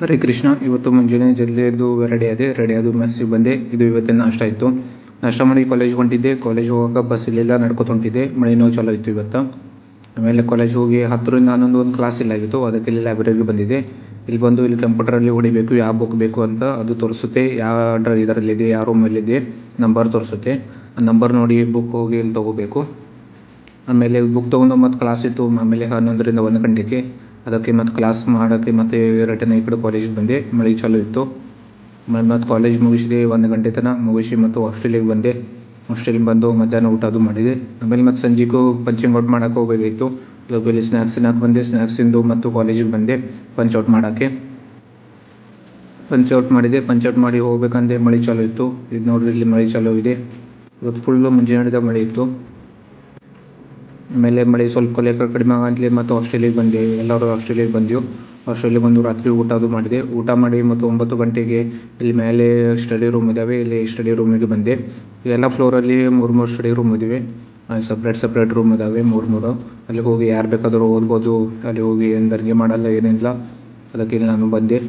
ಹರೇ ಕೃಷ್ಣ. ಇವತ್ತು ಮುಂಜಾನೆ ಜಲ್ದಿ ಎದ್ದು ರೆಡಿ ಆದು ಮೆಸ್ಸಿಗೆ ಬಂದೆ. ಇದು ಇವತ್ತಿನ ನಾಷ್ಟ ಇತ್ತು. ನಾಷ್ಟ ಮಾಡಿ ಕಾಲೇಜ್ಗೆ ಹೊಂಟಿದ್ದೆ. ಕಾಲೇಜ್ ಹೋಗೋಕೆ ಬಸ್ ಇರಲಿಲ್ಲ, ನಡ್ಕೊತ ಹೊಂಟಿದ್ದೆ. ಮಳೆನೂ ಚಲೋ ಇತ್ತು ಇವತ್ತು. ಆಮೇಲೆ ಕಾಲೇಜ್ ಹೋಗಿ 10ರಿಂದ 11 ಒಂದು ಕ್ಲಾಸ್ ಇಲ್ಲಾಗಿತ್ತು. ಅದಕ್ಕೆ ಇಲ್ಲಿ ಲೈಬ್ರರಿಗೆ ಬಂದಿದ್ದೆ. ಇಲ್ಲಿ ಬಂದು ಇಲ್ಲಿ ಕಂಪ್ಯೂಟರಲ್ಲಿ ಹೊಡಿಬೇಕು ಯಾವ ಬುಕ್ ಬೇಕು ಅಂತ ಅದು ತೋರಿಸುತ್ತೆ. ಯಾವ ಇದರಲ್ಲಿದೆ, ಯಾವ ರೂಮಲ್ಲಿದೆ ನಂಬರ್ ತೋರಿಸುತ್ತೆ. ಆ ನಂಬರ್ ನೋಡಿ ಬುಕ್ ಹೋಗಿ ಇಲ್ಲಿ ತೊಗೋಬೇಕು. ಆಮೇಲೆ ಬುಕ್ ತೊಗೊಂಡು ಮತ್ತು ಕ್ಲಾಸ್ ಇತ್ತು. ಆಮೇಲೆ 11ರಿಂದ 1 ಗಂಟೆಗೆ ಅದಕ್ಕೆ ಮತ್ತು ಕ್ಲಾಸ್ ಮಾಡೋಕ್ಕೆ ಮತ್ತು ರಿಟರ್ನ್ ಈ ಕಡೆ ಕಾಲೇಜಿಗೆ ಬಂದೆ. ಮಳೆ ಚಲೋ ಇತ್ತು. ಮತ್ತು ಕಾಲೇಜ್ ಮುಗಿಸಿದೆ 1 ಗಂಟೆ ತನಕ ಮುಗಿಸಿ ಮತ್ತು ಹಾಸ್ಟೆಲಿಗೆ ಬಂದೆ. ಹಾಸ್ಟೆಲಿಗೆ ಬಂದು ಮಧ್ಯಾಹ್ನ ಊಟ ಅದು ಮಾಡಿದೆ. ಆಮೇಲೆ ಮತ್ತು ಸಂಜೆಗೂ ಪಂಚಿಂಗ್ ಔಟ್ ಮಾಡೋಕೆ ಹೋಗಬೇಕಾಗಿತ್ತು. ಇಲ್ಲಿ ಸ್ನ್ಯಾಕ್ಸ್ ಬಂದೆ. ಸ್ನ್ಯಾಕ್ಸ್ ತಿಂದು ಮತ್ತು ಕಾಲೇಜಿಗೆ ಬಂದೆ ಪಂಚ್ ಔಟ್ ಮಾಡೋಕ್ಕೆ. ಪಂಚ್ ಔಟ್ ಮಾಡಿದೆ. ಪಂಚ್ ಔಟ್ ಮಾಡಿ ಹೋಗ್ಬೇಕಂದ್ರೆ ಮಳೆ ಚಲೋ ಇತ್ತು. ಇದು ನೋಡ್ರಿ ಇಲ್ಲಿ ಮಳೆ ಚಲೋ ಇದೆ. ಇವತ್ತು ಫುಲ್ಲು ಮುಂಜಾನೆ ಮಳೆ ಇತ್ತು. ಆಮೇಲೆ ಮಳೆ ಸ್ವಲ್ಪ ಕಡಿಮೆ ಆಗಂತಲೇ ಮತ್ತು ಹಾಸ್ಟೆಲಿಗೆ ಬಂದೆ. ಎಲ್ಲರೂ ಹಾಸ್ಟೆಲಿಗೆ ಬಂದೆವು. ಹಾಸ್ಟೆಲಿಗೆ ಬಂದು ರಾತ್ರಿ ಊಟ ಅದು ಮಾಡಿದೆ. ಊಟ ಮಾಡಿ ಮತ್ತು 9 ಗಂಟೆಗೆ ಇಲ್ಲಿ ಮೇಲೆ ಸ್ಟಡಿ ರೂಮ್ ಇದ್ದಾವೆ. ಇಲ್ಲಿ ಸ್ಟಡಿ ರೂಮಿಗೆ ಬಂದೆ. ಎಲ್ಲ ಫ್ಲೋರಲ್ಲಿ 3 ಸ್ಟಡಿ ರೂಮ್ ಇದ್ದಾವೆ. ಸಪ್ರೇಟ್ ರೂಮ್ ಇದ್ದಾವೆ 3. ಅಲ್ಲಿ ಹೋಗಿ ಯಾರು ಬೇಕಾದರೂ ಓದ್ಬೋದು. ಅಲ್ಲಿ ಹೋಗಿ ಏನು ಅಡುಗೆ ಮಾಡಲ್ಲ ಏನಿಲ್ಲ. ಅದಕ್ಕೆ ಇಲ್ಲಿ ನಾನು ಬಂದೆ.